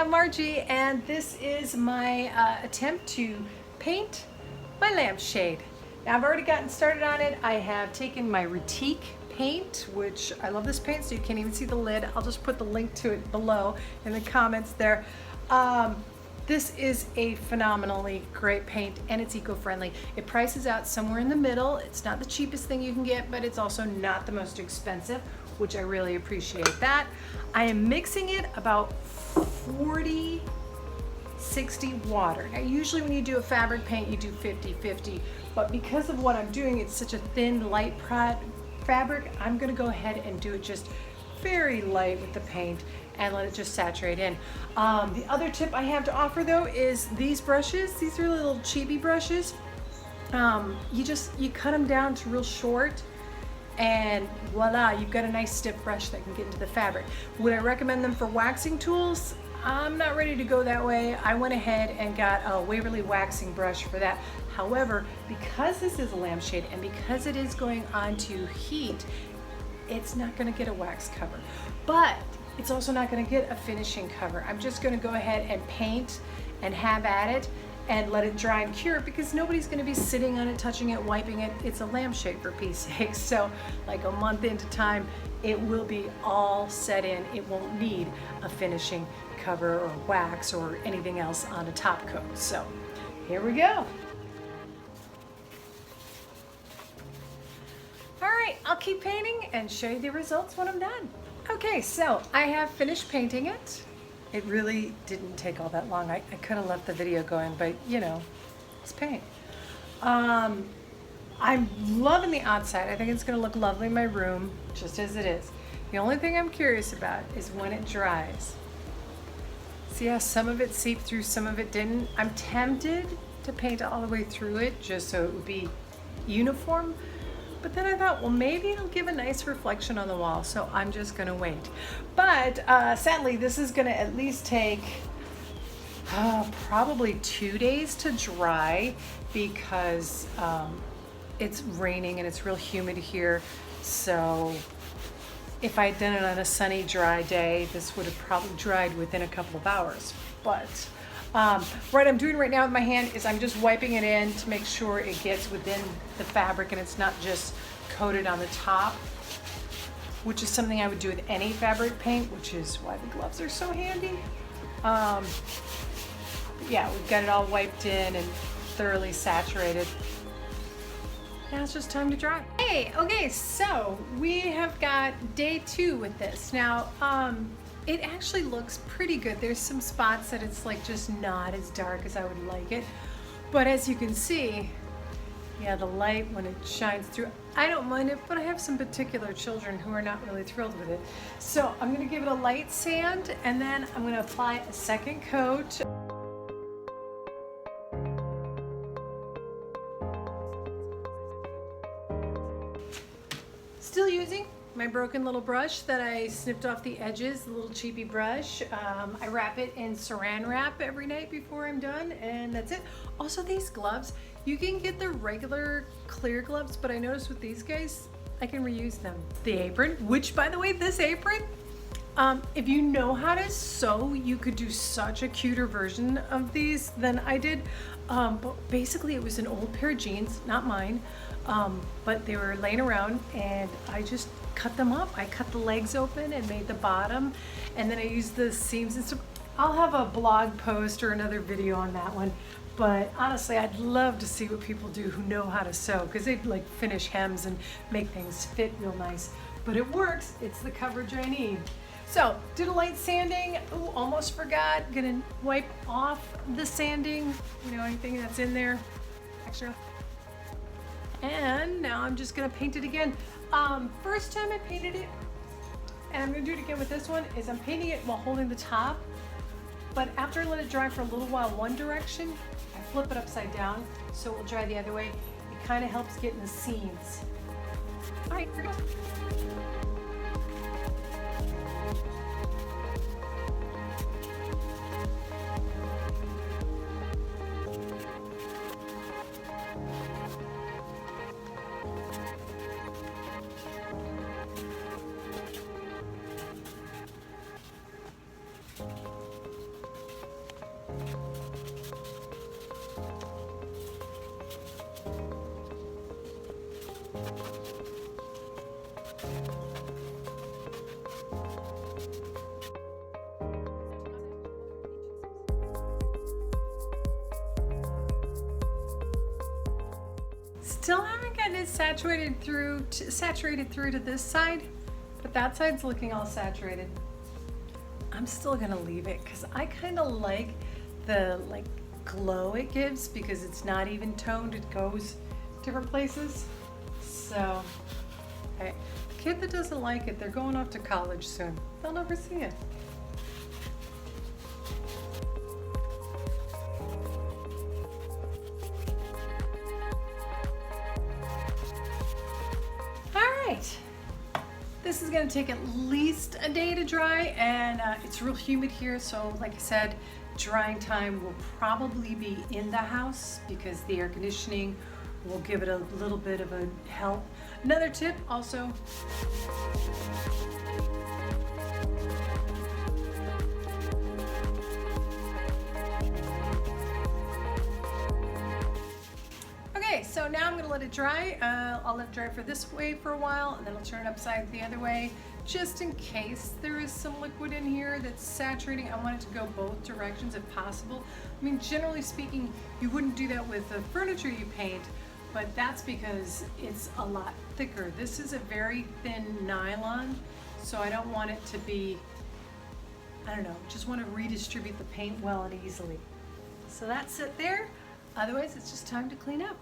I'm Margie, and this is my attempt to paint my lampshade. Now I've already gotten started on it. I have taken my Retique paint, which I love this paint, so you can't even see the lid. I'll just put the link to it below in the comments there. This is a phenomenally great paint, and it's eco-friendly. It prices out somewhere in the middle. It's not the cheapest thing you can get, but it's also not the most expensive, which I really appreciate that. I am mixing it about 40-60 water. Now usually when you do a fabric paint you do 50-50, but because of what I'm doing, it's such a thin light fabric, I'm gonna go ahead and do it just very light with the paint and let it just saturate in. The other tip I have to offer though is these brushes. These are little chibi brushes. You cut them down to real short, and voila, you've got a nice stiff brush that can get into the fabric. Would I recommend them for waxing tools? I'm not ready to go that way. I went ahead and got a Waverly waxing brush for that. However, because this is a lampshade and because it is going onto heat, it's not gonna get a wax cover, but it's also not gonna get a finishing cover. I'm just gonna go ahead and paint and have at it and let it dry and cure, because nobody's gonna be sitting on it, touching it, wiping it. It's a lampshade for peace sake. So like a month into time, it will be all set in. It won't need a finishing cover or wax or anything else on a top coat. So here we go. All right, I'll keep painting and show you the results when I'm done. Okay, so I have finished painting it. It really didn't take all that long. I could have left the video going, but you know, it's paint. I'm loving the outside. I think it's gonna look lovely in my room, just as it is. The only thing I'm curious about is when it dries. See how some of it seeped through, some of it didn't? I'm tempted to paint all the way through it just so it would be uniform. But then I thought, well, maybe it'll give a nice reflection on the wall, so I'm just gonna wait. But sadly, this is gonna at least take probably 2 days to dry, because it's raining and it's real humid here. So if I had done it on a sunny, dry day, this would have probably dried within a couple of hours. But what I'm doing right now with my hand is I'm just wiping it in to make sure it gets within the fabric and it's not just coated on the top, which is something I would do with any fabric paint, which is why the gloves are so handy. Yeah, we've got it all wiped in and thoroughly saturated. Now it's just time to dry. Hey, okay, so we have got day 2 with this. Now, it actually looks pretty good. There's some spots that it's like just not as dark as I would like it. But as you can see, yeah, the light when it shines through, I don't mind it, but I have some particular children who are not really thrilled with it. So I'm gonna give it a light sand, and then I'm gonna apply a second coat. Still using my broken little brush that I snipped off the edges, the little cheapy brush. I wrap it in saran wrap every night before I'm done, and that's it. Also, these gloves, you can get the regular clear gloves, but I noticed with these guys, I can reuse them. The apron, which by the way, this apron, if you know how to sew, you could do such a cuter version of these than I did. But basically it was an old pair of jeans, not mine, but they were laying around and I just cut them up. I cut the legs open and made the bottom, and then I used the seams and stuff. I'll have a blog post or another video on that one, but honestly I'd love to see what people do who know how to sew, because they like finish hems and make things fit real nice. But it works, it's the coverage I need. So did a light sanding. Ooh, almost forgot, gonna wipe off the sanding, you know, anything that's in there extra. And now I'm just gonna paint it again. First time I painted it, and I'm gonna do it again with this one, is I'm painting it while holding the top, but after I let it dry for a little while one direction, I flip it upside down so it will dry the other way. It kind of helps get in the seams. All right, here we go. Still haven't gotten it saturated through to this side, but that side's looking all saturated. I'm still gonna leave it because I kind of like the glow it gives because it's not even toned, it goes different places. So, hey, the kid that doesn't like it, they're going off to college soon. They'll never see it. This is going to take at least a day to dry, and it's real humid here, so like I said, drying time will probably be in the house because the air conditioning will give it a little bit of a help. Another tip also, so now I'm going to let it dry. I'll let it dry for this way for a while, and then I'll turn it upside the other way, just in case there is some liquid in here that's saturating. I want it to go both directions if possible. I mean, generally speaking, you wouldn't do that with the furniture you paint, but that's because it's a lot thicker. This is a very thin nylon, so I don't want it to be, I don't know, just want to redistribute the paint well and easily. So that's it there. Otherwise, it's just time to clean up.